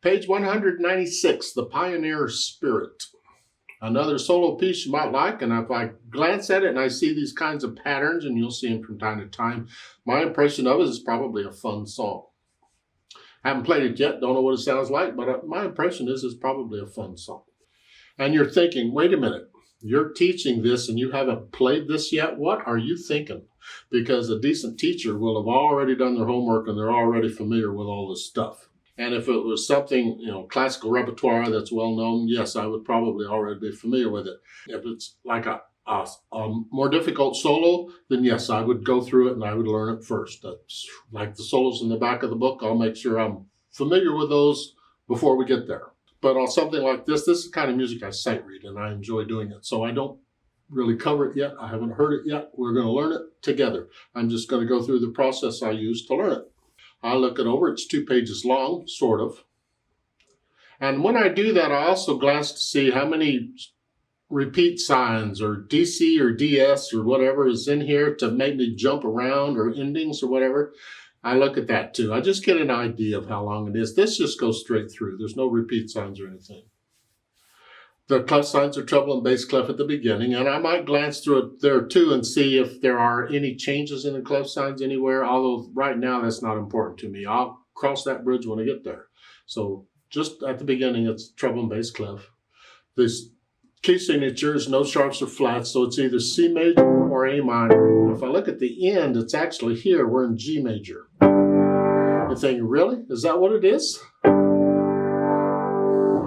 Page 196, The Pioneer Spirit. Another solo piece you might like, and if I glance at it and I see these kinds of patterns, and you'll see them from time to time, my impression of it is probably a fun song. I haven't played it yet, don't know what it sounds like, but my impression is it's probably a fun song. And you're thinking, wait a minute, you're teaching this and you haven't played this yet? What are you thinking? Because a decent teacher will have already done their homework and they're already familiar with all this stuff. And if it was something, classical repertoire that's well known, yes, I would probably already be familiar with it. If it's like a more difficult solo, then yes, I would go through it and I would learn it first. That's like the solos in the back of the book. I'll make sure I'm familiar with those before we get there. But on something like this is the kind of music I sight read and I enjoy doing it. So I don't really cover it yet. I haven't heard it yet. We're going to learn it together. I'm just going to go through the process I use to learn it. I look it over. It's 2 pages long, sort of. And when I do that, I also glance to see how many repeat signs or DC or DS or whatever is in here to make me jump around, or endings or whatever. I look at that too. I just get an idea of how long it is. This just goes straight through. There's no repeat signs or anything. The clef signs are treble and bass clef at the beginning, and I might glance through it there too and see if there are any changes in the clef signs anywhere, although right now that's not important to me. I'll cross that bridge when I get there. So just at the beginning, it's treble and bass clef. This key signature is no sharps or flats, so it's either C major or A minor. If I look at the end, it's actually here. We're in G major. You think, really? Is that what it is?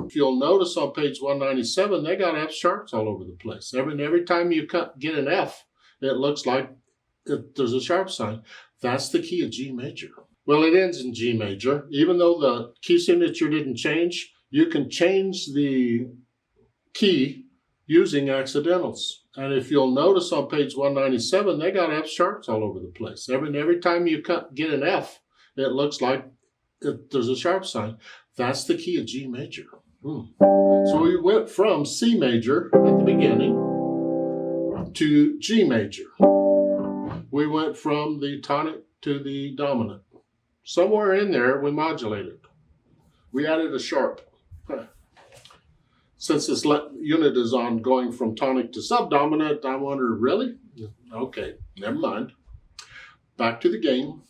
If you'll notice on page 197, they got F sharps all over the place. Every time you get an F, it looks like there's a sharp sign. That's the key of G major. Well, it ends in G major. Even though the key signature didn't change, you can change the key using accidentals. And if you'll notice on page 197, they got F sharps all over the place. Every time you get an F, it looks like there's a sharp sign. That's the key of G major. So we went from C major at the beginning to G major. We went from the tonic to the dominant. Somewhere in there, we modulated. We added a sharp. Since this unit is on going from tonic to subdominant, I wonder, really? Okay, never mind. Back to the game.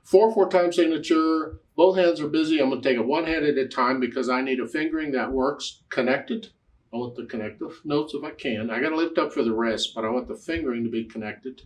4/4 time signature. Both hands are busy. I'm going to take it one hand at a time because I need a fingering that works connected. I want the connective notes if I can. I got to lift up for the rest, but I want the fingering to be connected.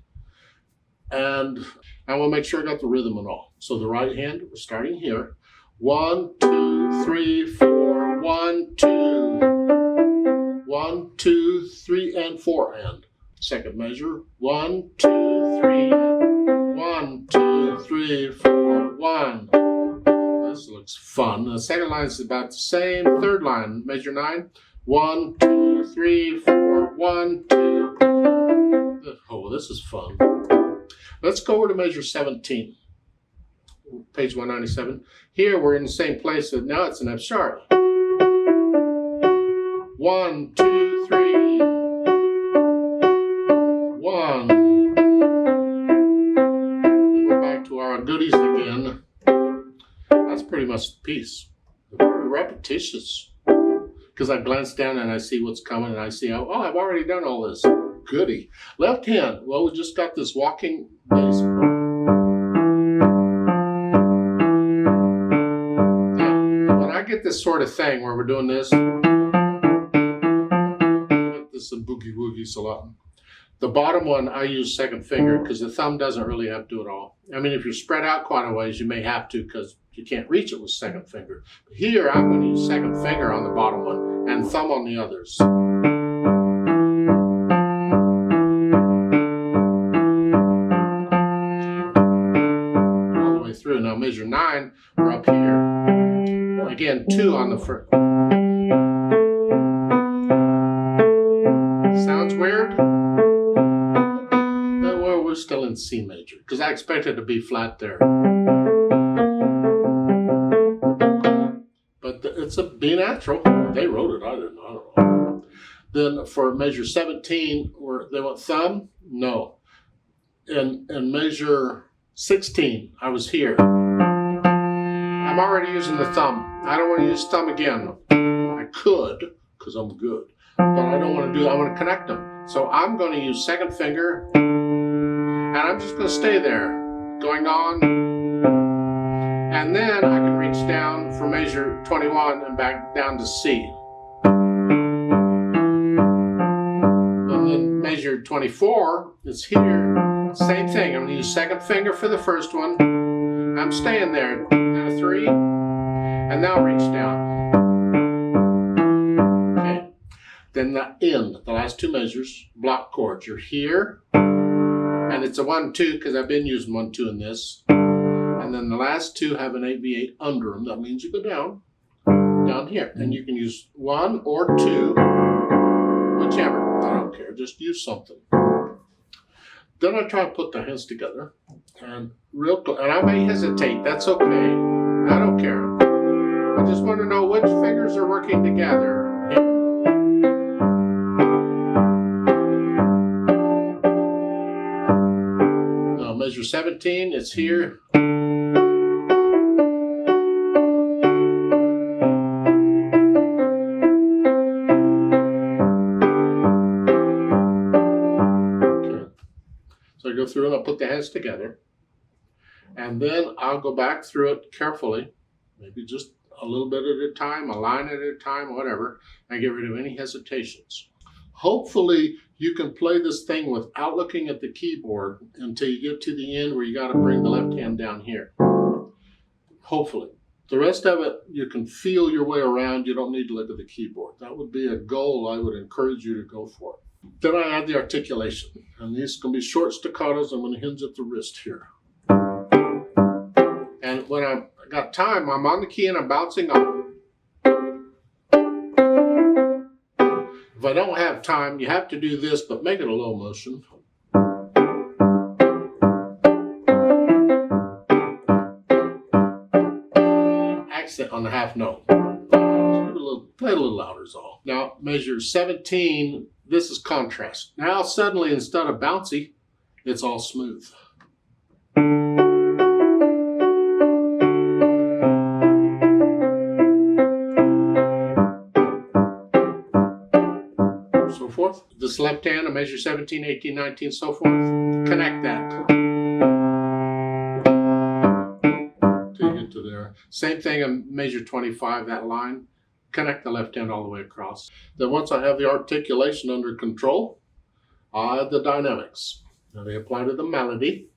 And I want to make sure I got the rhythm and all. So the right hand, we're starting here. 1, 2, 3, 4, 1, 2. 1, 2, 3, and 4 and. Second measure. 1, 2, 3. 1, 2, 3, 4, 1. This looks fun. The second line is about the same. Third line, measure 9. 1, 2, 3, 4, 1, 2. Oh, this is fun. Let's go over to measure 17. Page 197. Here we're in the same place, but now it's an F sharp. 1, 2, 3. 1. We're back to our goodies again. That's pretty much the piece. Very repetitious. Because I glance down and I see what's coming and I see, oh, I've already done all this. Goody. Left hand. Well, we just got this walking bass. Now, when I get this sort of thing where we're doing this, this is a boogie woogie salon. The bottom one, I use second finger because the thumb doesn't really have to do it all. I mean, if you're spread out quite a ways, you may have to because you can't reach it with second finger. But here, I'm going to use second finger on the bottom one and thumb on the others. All the way through. Now, measure 9, we're up here. Again, 2 on the front. Sounds weird? We're still in C major because I expected to be flat there. But it's a B natural. They wrote it. I don't know. Then for measure 17, they went thumb? No. In measure 16, I was here. I'm already using the thumb. I don't want to use thumb again. I could, because I'm good, but I don't want to do that. I want to connect them. So I'm going to use second finger, and I'm just going to stay there, going on, and then I can reach down for measure 21 and back down to C. And then measure 24 is here, same thing. I'm going to use second finger for the first one. I'm staying there, and a 3, and now reach down. Okay. Then the end, the last 2 measures, block chords. You're here, and it's a 1-2 because I've been using 1-2 in this. And then the last 2 have an 8/8 under them. That means you go down here. And you can use 1 or 2, whichever. I don't care. Just use something. Then I try to put the hands together. And and I may hesitate. That's okay. I don't care. I just want to know which fingers are working together. Now measure 17. It's here. So I go through and I'll put the hands together. And then I'll go back through it carefully, maybe just a little bit at a time, a line at a time, whatever, and get rid of any hesitations. Hopefully you can play this thing without looking at the keyboard until you get to the end where you got to bring the left hand down here. Hopefully. The rest of it, you can feel your way around. You don't need to look at the keyboard. That would be a goal I would encourage you to go for. Then I add the articulation. And these can be short staccatos. I'm going to hinge at the wrist here. And when I got time, I'm on the key and I'm bouncing up. If I don't have time, you have to do this, but make it a low motion. Accent on the half note. Play a little louder is all. Now, measure 17. This is contrast. Now, suddenly, instead of bouncy, it's all smooth. So forth. This left hand, I measure 17, 18, 19, so forth. Connect that. Till you get to there. Same thing, I measure 25, that line. Connect the left hand all the way across. Then once I have the articulation under control, I add the dynamics. Now they apply to the melody.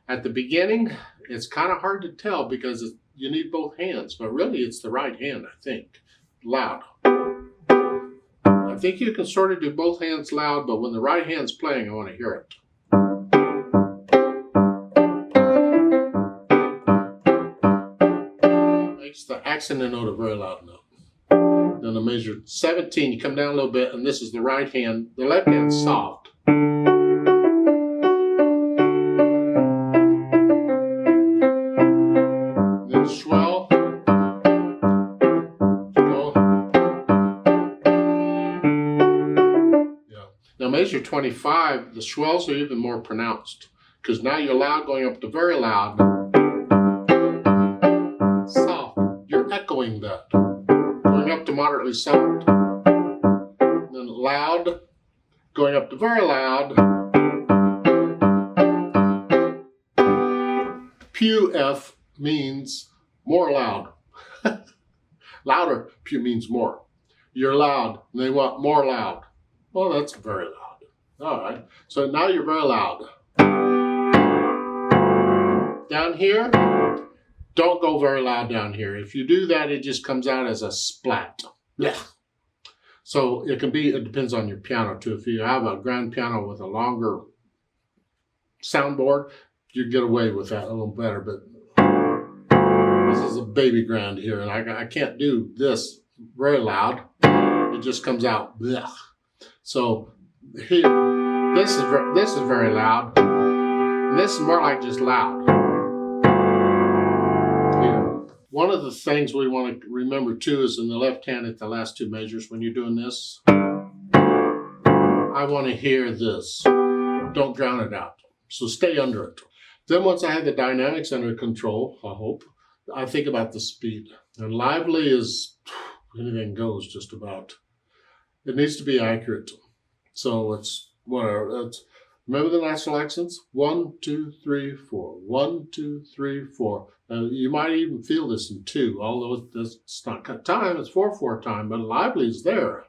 At the beginning, it's kind of hard to tell because you need both hands, but really it's the right hand, I think. Loud. I think you can sort of do both hands loud, but when the right hand's playing, I want to hear it. Makes the accented note a very loud note. Then I measure 17, you come down a little bit, and this is the right hand. The left hand's soft. Then swell. Go. Yeah. Now measure 25, the swells are even more pronounced, because now you're loud going up to very loud. Soft. You're echoing that. Up to moderately soft, then loud, going up to very loud. Pew F means more loud. Louder, pew means more. You're loud, and they want more loud. Well, that's very loud. All right, so now you're very loud. Down here, don't go very loud down here. If you do that, it just comes out as a splat. Yeah. So it depends on your piano too. If you have a grand piano with a longer soundboard, you get away with that a little better. But this is a baby grand here, and I can't do this very loud. It just comes out. Blech. So here, this is very loud. And this is more like just loud. One of the things we want to remember too is in the left hand at the last 2 measures when you're doing this, I want to hear this. Don't drown it out. So stay under it. Then once I have the dynamics under control, I hope, I think about the speed. And lively is anything goes just about. It needs to be accurate. So it's whatever. Remember the natural accents? 1, 2, 3, 4. 1, 2, 3, 4. You might even feel this in 2, although it's not cut time, it's 4/4 time, but lively is there.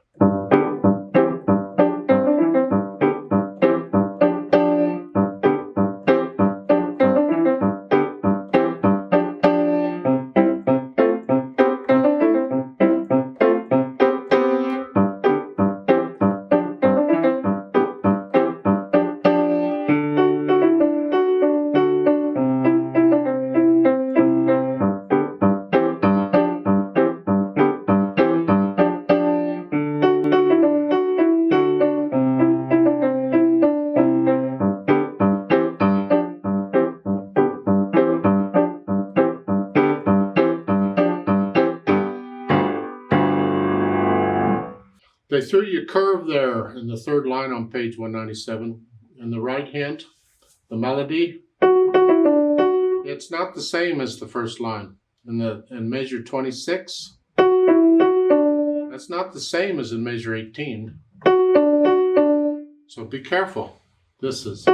They threw you a curve there in the third line on page 197. In the right hand, the melody, it's not the same as the first line. In measure 26, that's not the same as in measure 18. So be careful. This is the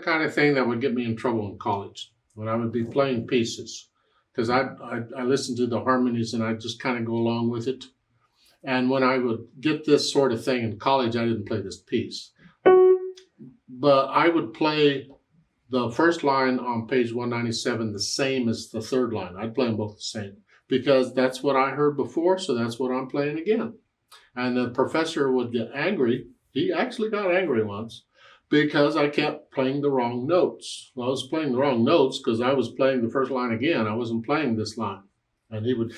kind of thing that would get me in trouble in college when I would be playing pieces, because I listened to the harmonies and I just kind of go along with it. And when I would get this sort of thing in college, I didn't play this piece. But I would play the first line on page 197 the same as the third line. I'd play them both the same because that's what I heard before, so that's what I'm playing again. And the professor would get angry. He actually got angry once because I kept playing the wrong notes. Well, I was playing the wrong notes because I was playing the first line again. I wasn't playing this line. And he would,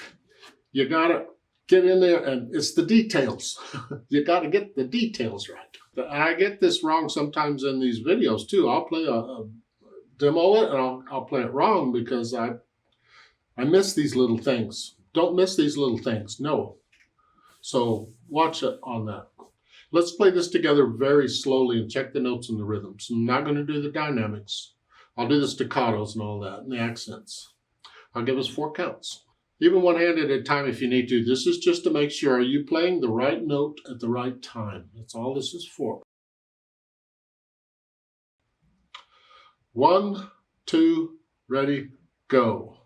you got to get in there, and it's the details. You got to get the details right. I get this wrong sometimes in these videos too. I'll play a demo it, and I'll play it wrong because I miss these little things. Don't miss these little things. No. So watch it on that. Let's play this together very slowly and check the notes and the rhythms. I'm not going to do the dynamics. I'll do the staccatos and all that, and the accents. I'll give us 4 counts. Even one hand at a time if you need to. This is just to make sure, are you playing the right note at the right time? That's all this is for. 1, 2, ready, go.